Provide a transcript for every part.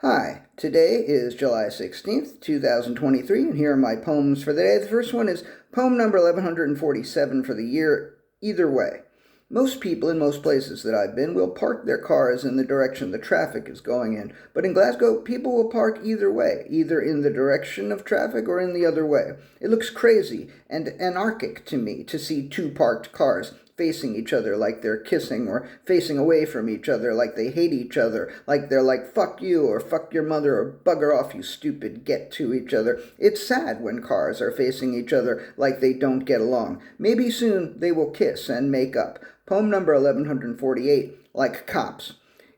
Hi, today is July 16th, 2023, and here are my poems for the day. The first one is poem number 1147 for the year, Either Way. Most people in most places that I've been will park their cars in the direction the traffic is going in, but in Glasgow, people will park either way, either in the direction of traffic or in the other way. It looks crazy and anarchic to me to see two parked cars facing each other like they're kissing, or facing away from each other like they hate each other, like they're like, fuck you, or fuck your mother, or bugger off, you stupid, get to each other. It's sad when cars are facing each other like they don't get along. Maybe soon they will kiss and make up. Poem number 1148, Like Cops.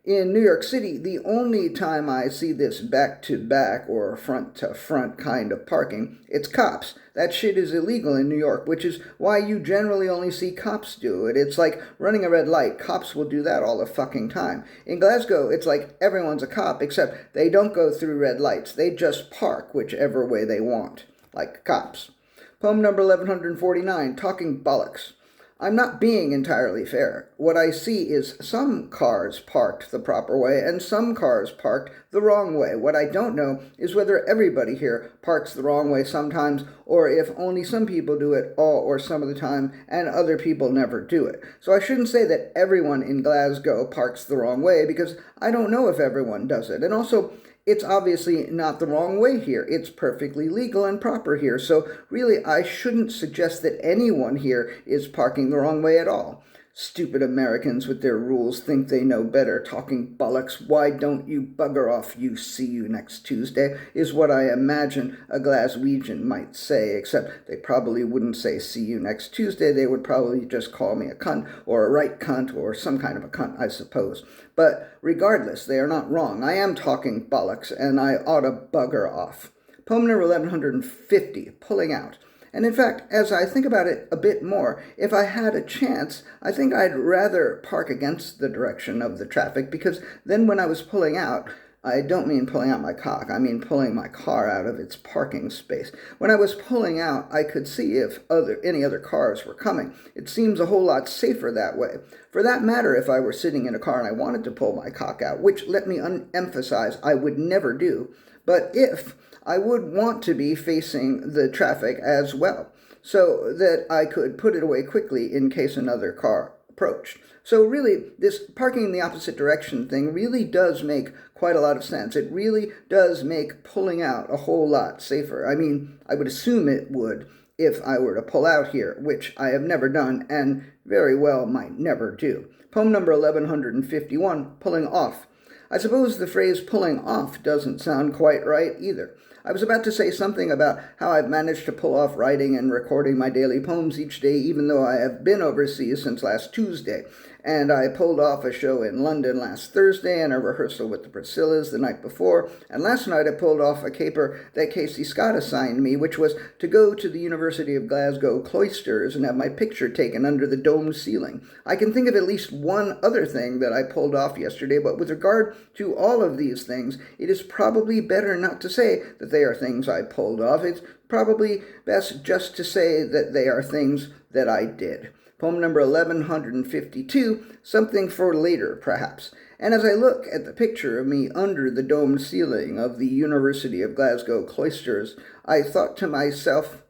In New York City, the only time I see this back-to-back or front-to-front kind of parking, it's cops. That shit is illegal in New York, which is why you generally only see cops do it. It's like running a red light. Cops will do that all the fucking time. In Glasgow, it's like everyone's a cop, except they don't go through red lights. They just park whichever way they want, like cops. Poem number 1149, Talking Bollocks. I'm not being entirely fair. What I see is some cars parked the proper way and some cars parked the wrong way. What I don't know is whether everybody here parks the wrong way sometimes, or if only some people do it all or some of the time and other people never do it. So I shouldn't say that everyone in Glasgow parks the wrong way, because I don't know if everyone does it. And also, it's obviously not the wrong way here. It's perfectly legal and proper here. So really, I shouldn't suggest that anyone here is parking the wrong way at all. Stupid Americans with their rules think they know better. Talking bollocks. Why don't you bugger off, you see you next Tuesday, is what I imagine a Glaswegian might say, except they probably wouldn't say see you next Tuesday. They would probably just call me a cunt, or a right cunt, or some kind of a cunt, I suppose. But regardless, they are not wrong. I am talking bollocks, and I ought to bugger off. Poem number 1150, Pulling Out. And in fact, as I think about it a bit more, if I had a chance, I think I'd rather park against the direction of the traffic, because then when I was pulling out, I don't mean pulling out my cock, I mean pulling my car out of its parking space. When I was pulling out, I could see if any other cars were coming. It seems a whole lot safer that way. For that matter, if I were sitting in a car and I wanted to pull my cock out, which, let me emphasize, I would never do, but if I would want to be facing the traffic as well, so that I could put it away quickly in case another car approached. So really, this parking in the opposite direction thing really does make quite a lot of sense. It really does make pulling out a whole lot safer. I mean, I would assume it would if I were to pull out here, which I have never done and very well might never do. Poem number 1151, Pulling Off. I suppose the phrase pulling off doesn't sound quite right either. I was about to say something about how I've managed to pull off writing and recording my daily poems each day, even though I have been overseas since last Tuesday. And I pulled off a show in London last Thursday and a rehearsal with the Priscillas the night before. And last night I pulled off a caper that Casey Scott assigned me, which was to go to the University of Glasgow cloisters and have my picture taken under the domed ceiling. I can think of at least one other thing that I pulled off yesterday, but with regard to all of these things, it is probably better not to say that they are things I pulled off. It's probably best just to say that they are things that I did. Poem number 1152, Something for Later, perhaps. And as I look at the picture of me under the domed ceiling of the University of Glasgow cloisters, I thought to myself,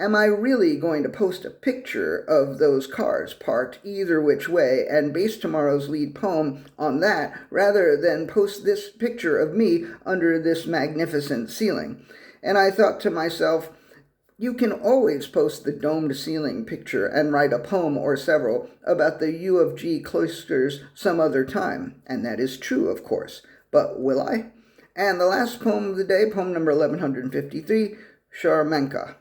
am I really going to post a picture of those cars parked either which way and base tomorrow's lead poem on that, rather than post this picture of me under this magnificent ceiling? And I thought to myself, you can always post the domed ceiling picture and write a poem or several about the U of G cloisters some other time. And that is true, of course. But will I? And the last poem of the day, poem number 1153, Sharmanka.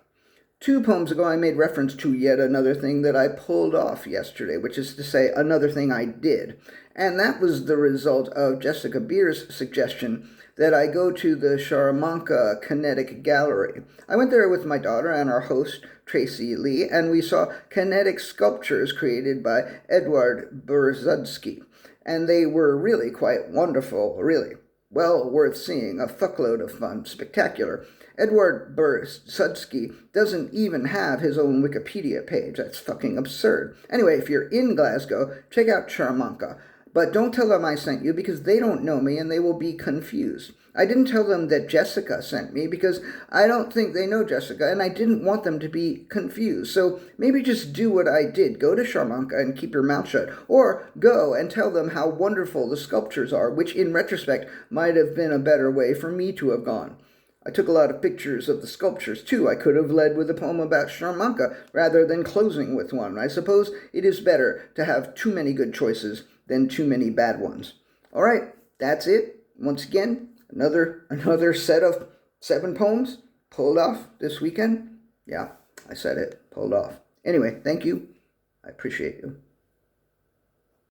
2 poems ago, I made reference to yet another thing that I pulled off yesterday, which is to say, another thing I did. And that was the result of Jessica Beer's suggestion that I go to the Sharmanka Kinetic Gallery. I went there with my daughter and our host, Tracy Lee, and we saw kinetic sculptures created by Edward Berzudsky. And they were really quite wonderful, really. Well worth seeing, a fuckload of fun, spectacular. Edward Berzudsky doesn't even have his own Wikipedia page. That's fucking absurd. Anyway, if you're in Glasgow, check out Sharmanka. But don't tell them I sent you because they don't know me and they will be confused. I didn't tell them that Jessica sent me because I don't think they know Jessica and I didn't want them to be confused. So maybe just do what I did. Go to Sharmanka and keep your mouth shut. Or go and tell them how wonderful the sculptures are, which in retrospect might have been a better way for me to have gone. I took a lot of pictures of the sculptures, too. I could have led with a poem about Sharmanka rather than closing with one. I suppose it is better to have too many good choices than too many bad ones. All right, that's it. Once again, another set of 7 poems pulled off this weekend. Yeah, I said it, pulled off. Anyway, thank you. I appreciate you.